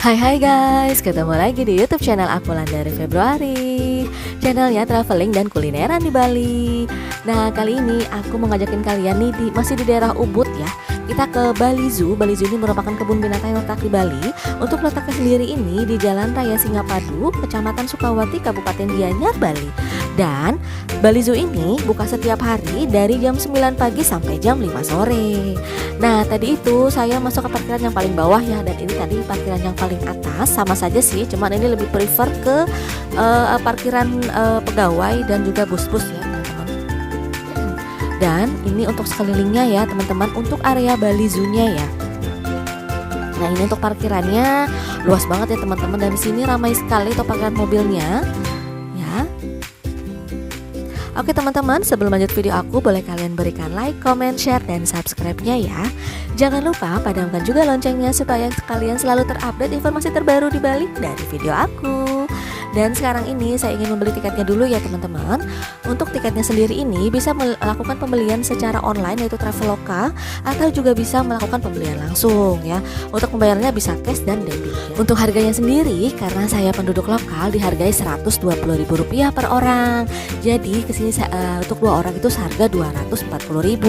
Hai guys, ketemu lagi di YouTube channel aku Landari Februari, channelnya traveling dan kulineran di Bali. Nah, kali ini aku mau ngajakin kalian nih masih di daerah Ubud ya. Kita ke Bali Zoo. Bali Zoo ini merupakan kebun binatang yang terletak di Bali. Untuk letaknya sendiri ini di Jalan Raya Singapadu, Kecamatan Sukawati, Kabupaten Gianyar, Bali. Dan Bali Zoo ini buka setiap hari dari jam 9 pagi sampai jam 5 sore. Nah, tadi itu saya masuk ke parkiran yang paling bawah ya, dan ini tadi parkiran yang paling atas. Sama saja sih, cuman ini lebih prefer ke parkiran pegawai dan juga bus-bus ya teman-teman. Dan ini untuk sekelilingnya ya teman-teman, untuk area Bali Zoo-nya ya. Nah, ini untuk parkirannya luas banget ya teman-teman, dan di sini ramai sekali untuk parkiran mobilnya ya. Oke teman-teman, sebelum lanjut video aku, boleh kalian berikan like, comment, share, dan subscribe-nya ya. Jangan lupa padamkan juga loncengnya supaya kalian selalu terupdate informasi terbaru di Bali dari video aku. Dan sekarang ini saya ingin membeli tiketnya dulu ya teman-teman. Untuk tiketnya sendiri ini bisa melakukan pembelian secara online yaitu Traveloka, atau juga bisa melakukan pembelian langsung ya. Untuk pembayarannya bisa cash dan debit ya. Untuk harganya sendiri, karena saya penduduk lokal, dihargai Rp120.000 per orang. Jadi kesini untuk 2 orang itu seharga Rp240.000.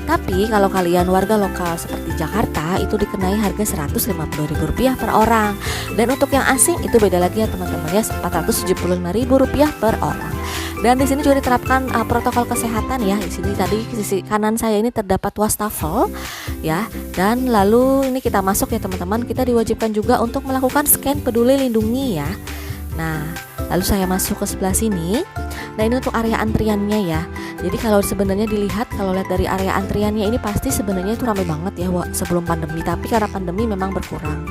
Tapi kalau kalian warga lokal seperti Jakarta itu dikenai harga Rp150.000 per orang. Dan untuk yang asing itu beda lagi ya teman-teman ya, Rp475.000 per orang. Dan di sini juga diterapkan protokol kesehatan ya. Di sini tadi sisi kanan saya ini terdapat wastafel ya. Dan lalu ini kita masuk ya teman-teman. Kita diwajibkan juga untuk melakukan scan peduli lindungi ya. Nah, lalu saya masuk ke sebelah sini. Nah, ini untuk area antriannya ya. Jadi kalau sebenarnya dilihat, kalau lihat dari area antriannya ini pasti sebenarnya itu ramai banget ya sebelum pandemi. Tapi karena pandemi memang berkurang.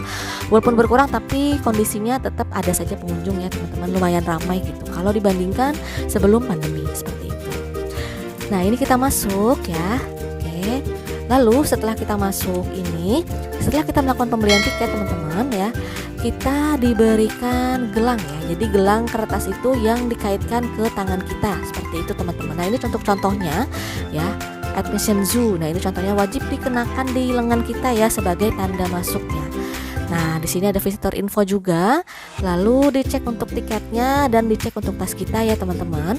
Walaupun berkurang tapi kondisinya tetap ada saja pengunjung ya teman-teman, lumayan ramai gitu kalau dibandingkan sebelum pandemi seperti itu. Nah, ini kita masuk ya. Oke. Lalu setelah kita masuk ini, setelah kita melakukan pembelian tiket teman-teman ya, kita diberikan gelang ya. Jadi gelang kertas itu yang dikaitkan ke tangan kita seperti itu teman-teman. Nah, ini contohnya ya, admission zoo. Nah, ini contohnya wajib dikenakan di lengan kita ya sebagai tanda masuknya. Nah, di sini ada visitor info juga. Lalu dicek untuk tiketnya dan dicek untuk tas kita ya teman-teman.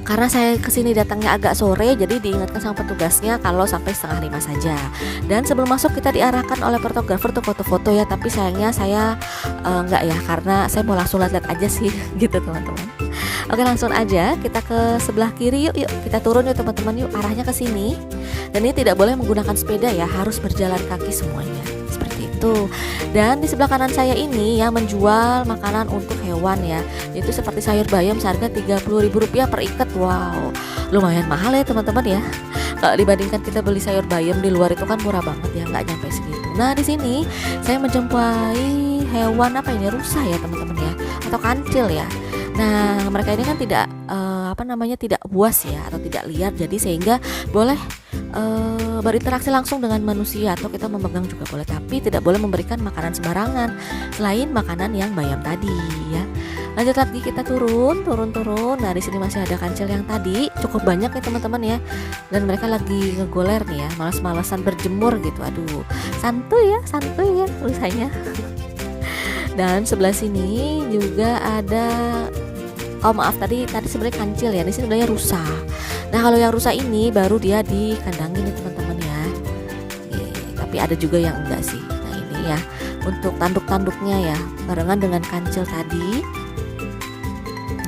Karena saya kesini datangnya agak sore, jadi diingatkan sama petugasnya kalau sampai 4:30 saja. Dan sebelum masuk kita diarahkan oleh fotografer untuk foto-foto ya. Tapi sayangnya saya enggak ya, karena saya mau langsung lihat-lihat aja sih gitu teman-teman. Oke, langsung aja kita ke sebelah kiri yuk kita turun yuk teman-teman, yuk arahnya ke sini. Dan ini tidak boleh menggunakan sepeda ya, harus berjalan kaki semuanya seperti itu. Dan di sebelah kanan saya ini ya menjual makanan untuk hewan ya, itu seperti sayur bayam seharga Rp30.000 per ikat. Wow, lumayan mahal ya teman-teman ya. Kalau dibandingkan kita beli sayur bayam di luar itu kan murah banget ya, nggak nyampe segitu. Nah, di sini saya menjumpai hewan apa ini, rusa ya teman-teman ya, atau kancil ya. Nah, mereka ini kan tidak tidak buas ya, atau tidak liar, jadi sehingga boleh berinteraksi langsung dengan manusia, atau kita memegang juga boleh, tapi tidak boleh memberikan makanan sembarangan selain makanan yang bayam tadi ya. Lanjut lagi kita turun. Nah, di sini masih ada kancil yang tadi cukup banyak ya teman-teman ya. Dan mereka lagi ngegoler nih ya, malas-malasan berjemur gitu. Aduh, santuy ya rusanya. Dan sebelah sini juga ada, tadi sebenarnya kancil ya. Di sini sebenarnya rusa. Nah, kalau yang rusa ini baru dia dikandangin nih teman-teman ya. Tapi ada juga yang enggak sih. Nah, ini ya untuk tanduk-tanduknya ya, barengan dengan kancil tadi.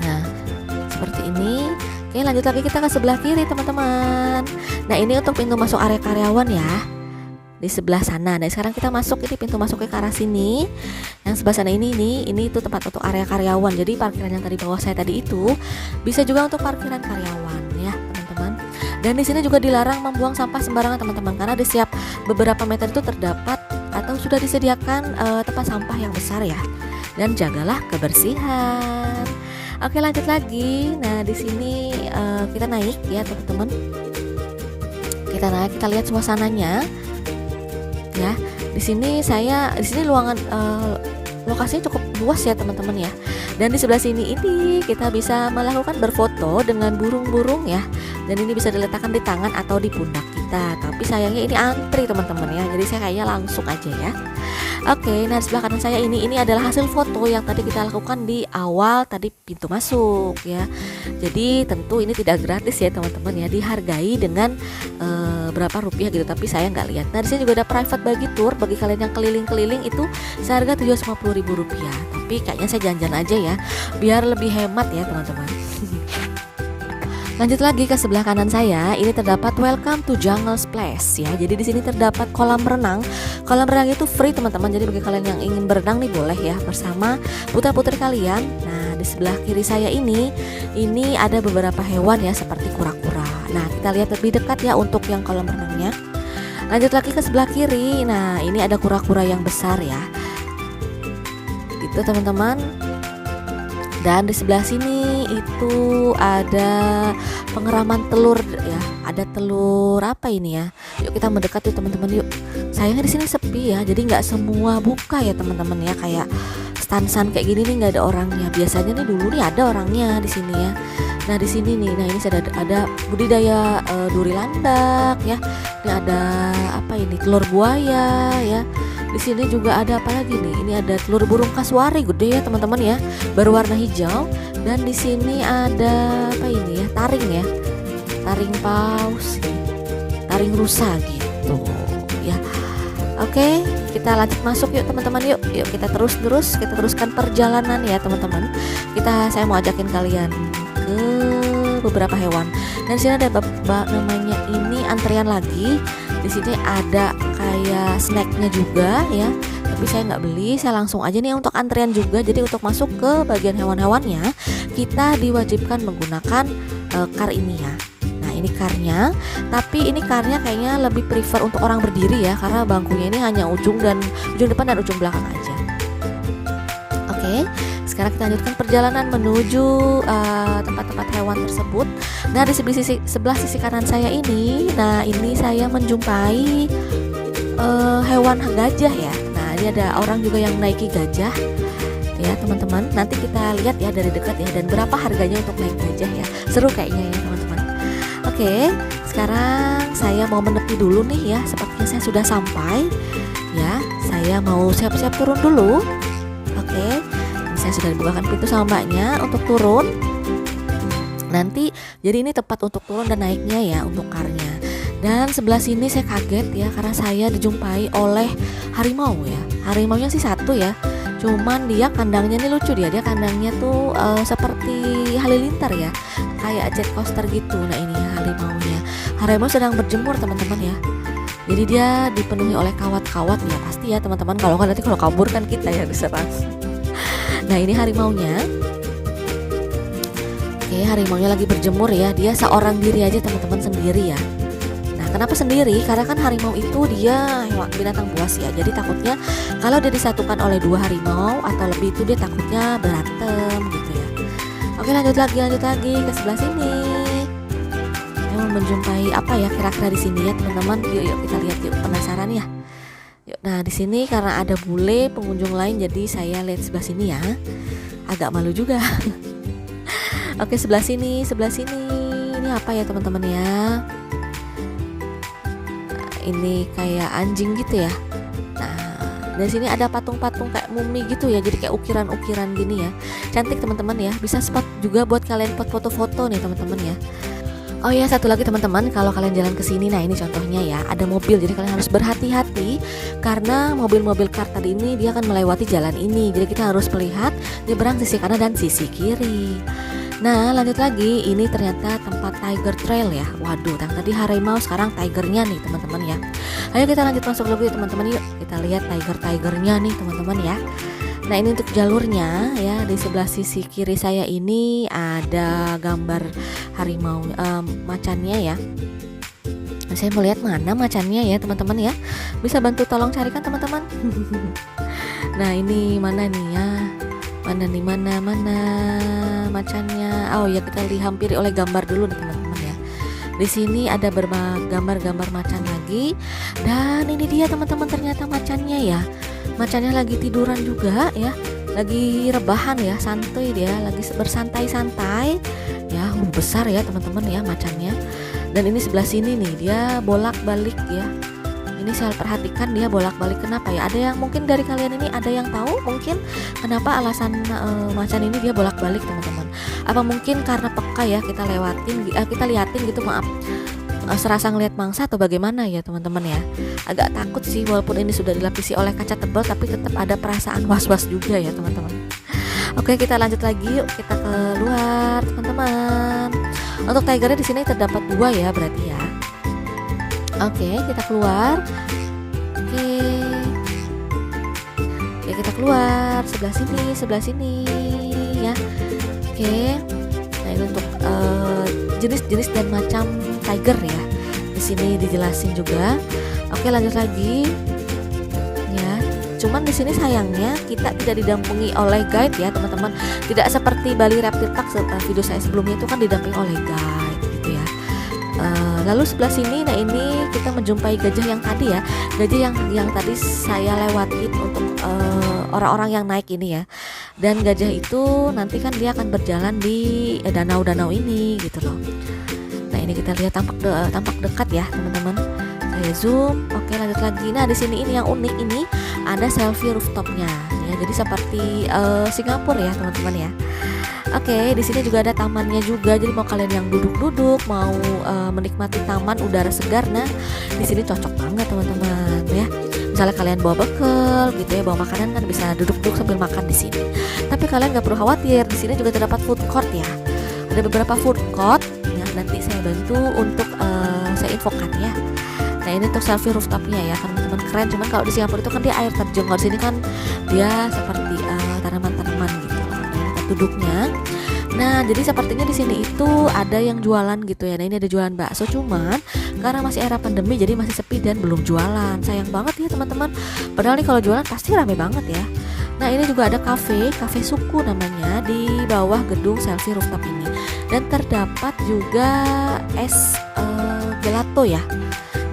Nah, seperti ini. Oke, lanjut lagi kita ke sebelah kiri teman-teman. Nah, ini untuk pintu masuk area karyawan ya, di sebelah sana. Nah, sekarang kita masuk, ini pintu masuknya ke arah sini. Yang sebelah sana ini itu tempat untuk area karyawan. Jadi parkiran yang tadi bawah saya tadi itu bisa juga untuk parkiran karyawan ya teman-teman. Dan di sini juga dilarang membuang sampah sembarangan teman-teman, karena di setiap beberapa meter itu terdapat atau sudah disediakan tempat sampah yang besar ya. Dan jagalah kebersihan. Oke, lanjut lagi. Nah, di sini kita naik ya teman-teman. Kita lihat suasananya. Ya, di sini ruangan lokasinya cukup luas ya teman-teman ya. Dan di sebelah sini ini kita bisa melakukan berfoto dengan burung-burung ya. Dan ini bisa diletakkan di tangan atau di pundak kita. Tapi sayangnya ini antri teman-teman ya. Jadi saya kayaknya langsung aja ya. Oke, nah di sebelah kanan saya ini adalah hasil foto yang tadi kita lakukan di awal tadi pintu masuk ya. Jadi tentu ini tidak gratis ya teman-teman ya, dihargai dengan berapa rupiah gitu, tapi saya nggak lihat. Nah di sini juga ada private bagi tour bagi kalian yang keliling-keliling itu seharga Rp750.000. Tapi kayaknya saya jalan-jalan aja ya, biar lebih hemat ya teman-teman. Lanjut lagi ke sebelah kanan saya, ini terdapat Welcome to Jungle Splash ya. Jadi di sini terdapat kolam renang. Kolam renang itu free teman-teman. Jadi bagi kalian yang ingin berenang nih boleh ya bersama putra-putri kalian. Nah, di sebelah kiri saya ini ada beberapa hewan ya seperti kura-kura. Nah, kita lihat lebih dekat ya untuk yang kolam renangnya. Lanjut lagi ke sebelah kiri. Nah, ini ada kura-kura yang besar ya. Itu teman-teman. Dan di sebelah sini itu ada pengeraman telur ya. Ada telur apa ini ya? Yuk kita mendekat yuk teman-teman yuk. Sayangnya di sini sepi ya. Jadi nggak semua buka ya teman-teman ya. Kayak stand-stand kayak gini nih nggak ada orangnya. Biasanya nih dulu nih ada orangnya di sini ya. Nah di sini nih, nah ini ada budidaya duri landak ya. Ini ada apa ini? Telur buaya ya. Di sini juga ada apa lagi nih? Ini ada telur burung kasuari gede ya teman-teman ya, berwarna hijau. Dan di sini ada apa ini ya? Taring ya, taring paus, taring rusa gitu ya. Oke, kita lanjut masuk yuk teman-teman yuk. Yuk kita teruskan perjalanan ya teman-teman. Saya mau ajakin kalian ke beberapa hewan. Dan di sini ada namanya ini antrian lagi. Di sini ada kayak snacknya juga ya, tapi saya nggak beli, saya langsung aja nih untuk antrian juga. Jadi untuk masuk ke bagian hewan-hewannya kita diwajibkan menggunakan kar ini ya. Nah ini karnya, tapi ini karnya kayaknya lebih prefer untuk orang berdiri ya, karena bangkunya ini hanya ujung depan dan ujung belakang aja. Oke, sekarang kita lanjutkan perjalanan menuju tempat-tempat hewan tersebut. Nah di sebelah sisi kanan saya ini, nah ini saya menjumpai hewan gajah ya. Nah ini ada orang juga yang menaiki gajah ya teman-teman. Nanti kita lihat ya dari dekat ya, dan berapa harganya untuk naik gajah ya. Seru kayaknya ya teman-teman. Oke, sekarang saya mau menepi dulu nih ya. Sepertinya saya sudah sampai ya. Saya mau siap-siap turun dulu. Oke, saya sudah dibukakan pintu sama mbaknya untuk turun. Nanti jadi ini tempat untuk turun dan naiknya ya untuk karnya. Dan sebelah sini saya kaget ya, karena saya dijumpai oleh harimau ya. Harimaunya sih satu ya, cuman dia kandangnya nih lucu, dia kandangnya tuh seperti halilintar ya, kayak jet coaster gitu. Nah ini ya harimaunya. Harimau sedang berjemur teman-teman ya. Jadi dia dipenuhi oleh kawat-kawat ya, pasti ya teman-teman. Kalau kan nanti kalau kabur kan kita ya diserang. Nah ini harimaunya. Oke, harimaunya lagi berjemur ya. Dia seorang diri aja teman-teman, sendiri ya. Nah kenapa sendiri? Karena kan harimau itu dia binatang buas ya. Jadi takutnya kalau dia disatukan oleh dua harimau atau lebih itu dia takutnya berantem gitu ya. Oke, lanjut lagi ke sebelah sini. Saya mau menjumpai apa ya kira-kira di sini ya teman-teman. Yuk kita lihat yuk, penasaran ya. Yuk, nah di sini karena ada bule pengunjung lain, jadi saya lihat sebelah sini ya. Agak malu juga. Oke, sebelah sini. Ini apa ya teman-teman ya? Nah, ini kayak anjing gitu ya. Nah, dari sini ada patung-patung kayak mumi gitu ya. Jadi kayak ukiran-ukiran gini ya. Cantik teman-teman ya. Bisa spot juga buat kalian buat foto-foto nih teman-teman ya. Oh ya, satu lagi teman-teman, kalau kalian jalan ke sini, nah ini contohnya ya, ada mobil. Jadi kalian harus berhati-hati karena mobil-mobil kar tadi ini dia akan melewati jalan ini. Jadi kita harus melihat nyebrang sisi kanan dan sisi kiri. Nah lanjut lagi, ini ternyata tempat tiger trail ya. Waduh, yang tadi harimau sekarang tigernya nih teman-teman ya. Ayo kita lanjut masuk lagi teman-teman, yuk kita lihat tigernya nih teman-teman ya. Nah ini untuk jalurnya ya. Di sebelah sisi kiri saya ini ada gambar harimau macannya ya. Nah, saya mau lihat mana macannya ya teman-teman ya. Bisa bantu tolong carikan teman-teman. Nah ini mana nih ya, mana macannya. Oh ya, kita dihampiri oleh gambar dulu nih teman-teman ya. Di sini ada gambar-gambar macan lagi. Dan ini dia teman-teman, ternyata macannya ya. Macannya lagi tiduran juga ya, lagi rebahan ya, santuy dia, lagi bersantai-santai ya. Besar ya teman-teman ya macannya. Dan ini sebelah sini nih dia bolak-balik ya. Ini ini saya perhatikan dia bolak-balik. Kenapa ya? Ada yang mungkin dari kalian ini ada yang tahu mungkin kenapa alasan macan ini dia bolak-balik teman-teman? Apa mungkin karena peka ya kita liatin gitu, maaf, serasa ngelihat mangsa atau bagaimana ya teman-teman ya? Agak takut sih, walaupun ini sudah dilapisi oleh kaca tebal tapi tetap ada perasaan was-was juga ya teman-teman. Oke, kita lanjut lagi yuk, kita keluar teman-teman. Untuk tigernya di sini terdapat 2 ya berarti ya. Oke, kita keluar. Oke, kita keluar sebelah sini ya. Oke. Nah, ini untuk jenis-jenis dan macam tiger ya. Di sini dijelasin juga. Oke, lanjut lagi. Ya. Cuman di sini sayangnya kita tidak didampingi oleh guide ya, teman-teman. Tidak seperti Bali Reptile Park video saya sebelumnya itu kan didampingi oleh guide gitu ya. Lalu sebelah sini, nah ini kita menjumpai gajah yang tadi ya, gajah yang tadi saya lewatin untuk orang-orang yang naik ini ya. Dan gajah itu nanti kan dia akan berjalan di danau-danau ini gitu loh. Nah ini kita lihat tampak dekat ya teman-teman. Saya zoom. Oke, lanjut lagi. Nah di sini ini yang unik ini ada selfie rooftopnya ya. Jadi seperti Singapura ya teman-teman ya. Oke, di sini juga ada tamannya juga. Jadi mau kalian yang duduk-duduk, mau menikmati taman udara segar, nah di sini cocok banget teman-teman ya. Misalnya kalian bawa bekal gitu ya, bawa makanan kan bisa duduk-duduk sambil makan di sini. Tapi kalian nggak perlu khawatir, di sini juga terdapat food court ya. Ada beberapa food court ya, nanti saya bantu untuk saya infokan ya. Nah ini untuk selfie rooftopnya ya, teman-teman keren. Cuman kalau di Singapura itu kan dia air terjun, kalau di sini kan dia seperti tanaman-tanaman gitu. Duduknya. Nah, jadi sepertinya di sini itu ada yang jualan gitu ya. Nah, ini ada jualan bakso, cuman karena masih era pandemi jadi masih sepi dan belum jualan. Sayang banget ya, teman-teman. Padahal nih kalau jualan pasti rame banget ya. Nah, ini juga ada cafe suku namanya di bawah gedung selfie rooftop ini. Dan terdapat juga es gelato ya.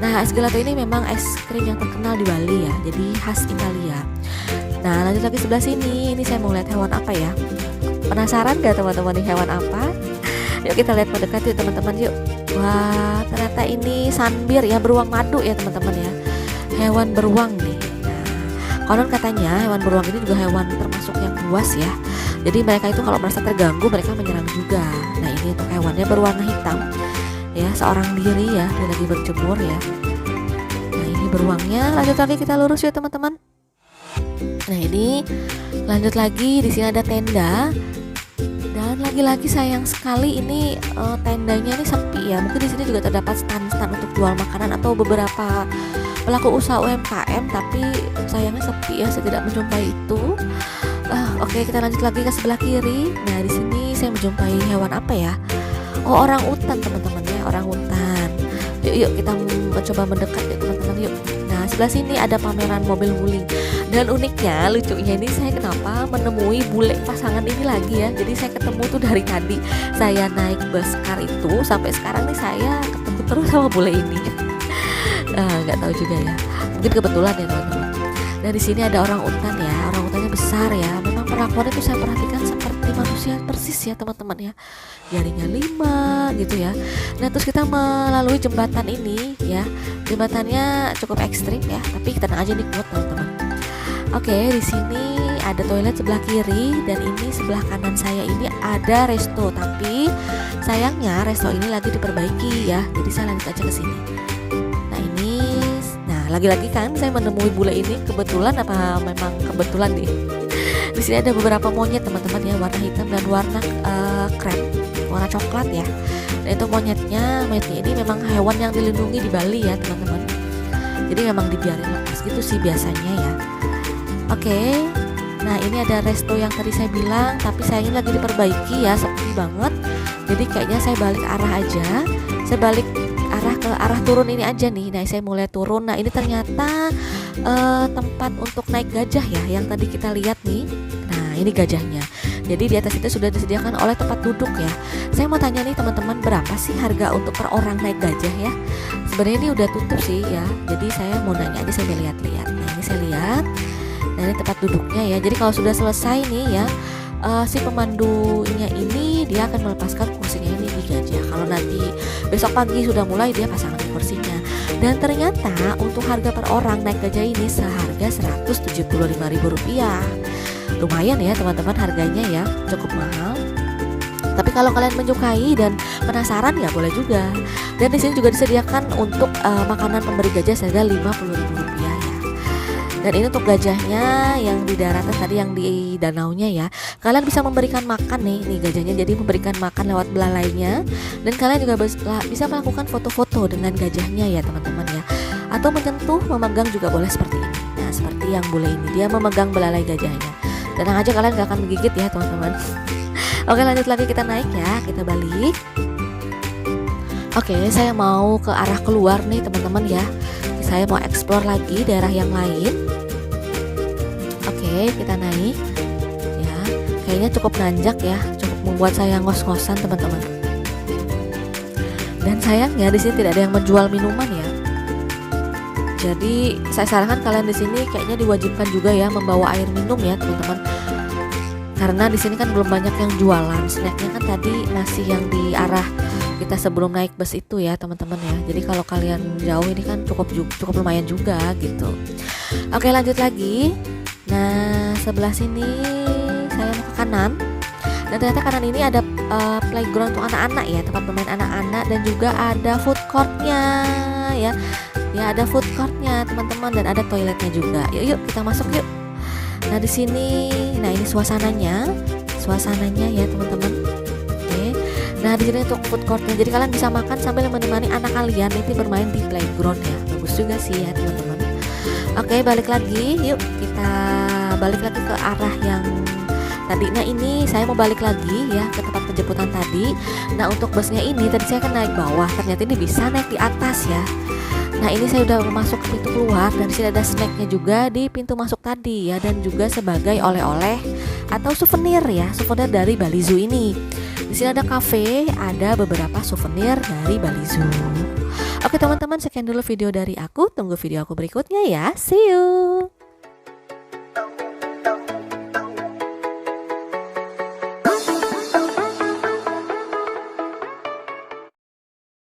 Nah, es gelato ini memang es krim yang terkenal di Bali ya. Jadi khas Italia. Nah, lanjut lagi sebelah sini. Ini saya mau lihat hewan apa ya? Penasaran gak teman-teman nih hewan apa? Yuk kita lihat mendekat yuk teman-teman yuk. Wah, ternyata ini sunbir ya, beruang madu ya teman-teman ya. Hewan beruang nih. Nah, konon katanya hewan beruang ini juga hewan termasuk yang buas ya. Jadi mereka itu kalau merasa terganggu mereka menyerang juga. Nah, ini untuk hewannya berwarna hitam ya, seorang diri ya, dia lagi berjemur ya. Nah, ini beruangnya. Lanjut lagi kita lurus ya teman-teman. Nah, ini lanjut lagi, di sini ada tenda. Dan lagi-lagi sayang sekali ini tendanya ini sepi ya. Mungkin di sini juga terdapat stand-stand untuk jual makanan atau beberapa pelaku usaha UMKM, tapi sayangnya sepi ya, saya tidak menjumpai itu. Oke, kita lanjut lagi ke sebelah kiri. Nah, di sini saya menjumpai hewan apa ya? Oh, orang utan teman-teman ya, orang utan. Yuk kita mencoba mendekat ya teman-teman yuk. Nah, sebelah sini ada pameran mobil wuling. Dan uniknya, lucunya ini saya kenapa menemui bule pasangan ini lagi ya. Jadi saya ketemu tuh dari tadi saya naik bus car itu sampai sekarang nih saya ketemu terus sama bule ini. Nggak tahu juga ya. Mungkin kebetulan ya teman-teman. Dan di sini ada orang utan ya. Orang utannya besar ya. Memang perlakuannya tuh saya perhatikan seperti manusia persis ya teman-teman ya. Jarinya 5 gitu ya. Nah, terus kita melalui jembatan ini ya. Jembatannya cukup ekstrim ya. Tapi tenang aja nih kuat teman-teman. Oke, di sini ada toilet sebelah kiri dan ini sebelah kanan saya ini ada resto, tapi sayangnya resto ini lagi diperbaiki ya. Jadi saya lanjut aja ke sini. Nah, lagi-lagi kan saya menemui bule ini kebetulan apa memang kebetulan nih. Di sini ada beberapa monyet teman-teman ya, warna hitam dan warna krem, warna coklat ya. Dan itu monyetnya ini memang hewan yang dilindungi di Bali ya teman-teman. Jadi memang dibiarin lepas gitu sih biasanya ya. Oke, nah ini ada resto yang tadi saya bilang, tapi sayangnya lagi diperbaiki ya, sepi banget. Jadi kayaknya saya balik arah aja. Saya balik arah ke arah turun ini aja nih. Nah, saya mulai turun. Nah, ini ternyata tempat untuk naik gajah ya, yang tadi kita lihat nih. Nah, ini gajahnya. Jadi di atas itu sudah disediakan oleh tempat duduk ya. Saya mau tanya nih teman-teman, berapa sih harga untuk per orang naik gajah ya? Sebenarnya ini udah tutup sih ya. Jadi saya mau nanya aja sambil lihat-lihat. Nah, ini saya lihat. Nah, ini tempat duduknya ya. Jadi kalau sudah selesai nih ya, si pemandunya ini dia akan melepaskan kursinya ini di gajah. Kalau nanti besok pagi sudah mulai dia pasang di kursinya. Dan ternyata untuk harga per orang naik gajah ini seharga Rp175.000. Lumayan ya teman-teman harganya ya, cukup mahal. Tapi kalau kalian menyukai dan penasaran ya boleh juga. Dan di sini juga disediakan untuk makanan pemberi gajah seharga Rp50.000 ya. Dan ini untuk gajahnya yang di daratan tadi, yang di danaunya ya. Kalian bisa memberikan makan nih gajahnya, jadi memberikan makan lewat belalainya. Dan kalian juga bisa melakukan foto-foto dengan gajahnya ya teman-teman ya. Atau menyentuh, memegang juga boleh seperti ini. Nah seperti yang bule ini, dia memegang belalai gajahnya. Tenang aja, kalian gak akan menggigit ya teman-teman. Oke, lanjut lagi, kita naik ya, kita balik. Oke, saya mau ke arah keluar nih teman-teman ya. Saya mau explore lagi daerah yang lain. Oke, kita naik ya. Kayaknya cukup nanjak ya, cukup membuat saya ngos-ngosan teman-teman. Dan sayangnya di sini tidak ada yang menjual minuman ya. Jadi saya sarankan kalian di sini kayaknya diwajibkan juga ya membawa air minum ya teman-teman. Karena di sini kan belum banyak yang jualan. Snacknya kan tadi masih yang di arah kita sebelum naik bus itu ya teman-teman ya. Jadi kalau kalian jauh ini kan cukup lumayan juga gitu. Oke, lanjut lagi. Nah sebelah sini saya mau ke kanan. Dan ternyata kanan ini ada playground untuk anak-anak ya, tempat bermain anak-anak, dan juga ada food courtnya ya. Ya ada food courtnya teman-teman, dan ada toiletnya juga. Yuk kita masuk yuk. Nah di sini, nah ini suasananya ya teman-teman. Oke. Nah di sini untuk food courtnya, jadi kalian bisa makan sambil menemani anak kalian itu bermain di playground ya. Bagus juga sih ya teman-teman. Oke, balik lagi, yuk kita balik lagi ke arah yang tadi. Nah ini saya mau balik lagi ya ke tempat penjemputan tadi. Nah untuk busnya ini tadi saya kan naik bawah, ternyata ini bisa naik di atas ya. Nah ini saya udah masuk ke pintu keluar, dan di sini ada snacknya juga di pintu masuk tadi ya, dan juga sebagai oleh-oleh atau souvenir ya, souvenir dari Bali Zoo ini. Di sini ada cafe, ada beberapa souvenir dari Bali Zoo. Oke teman-teman, sekian dulu video dari aku. Tunggu video aku berikutnya ya. See you.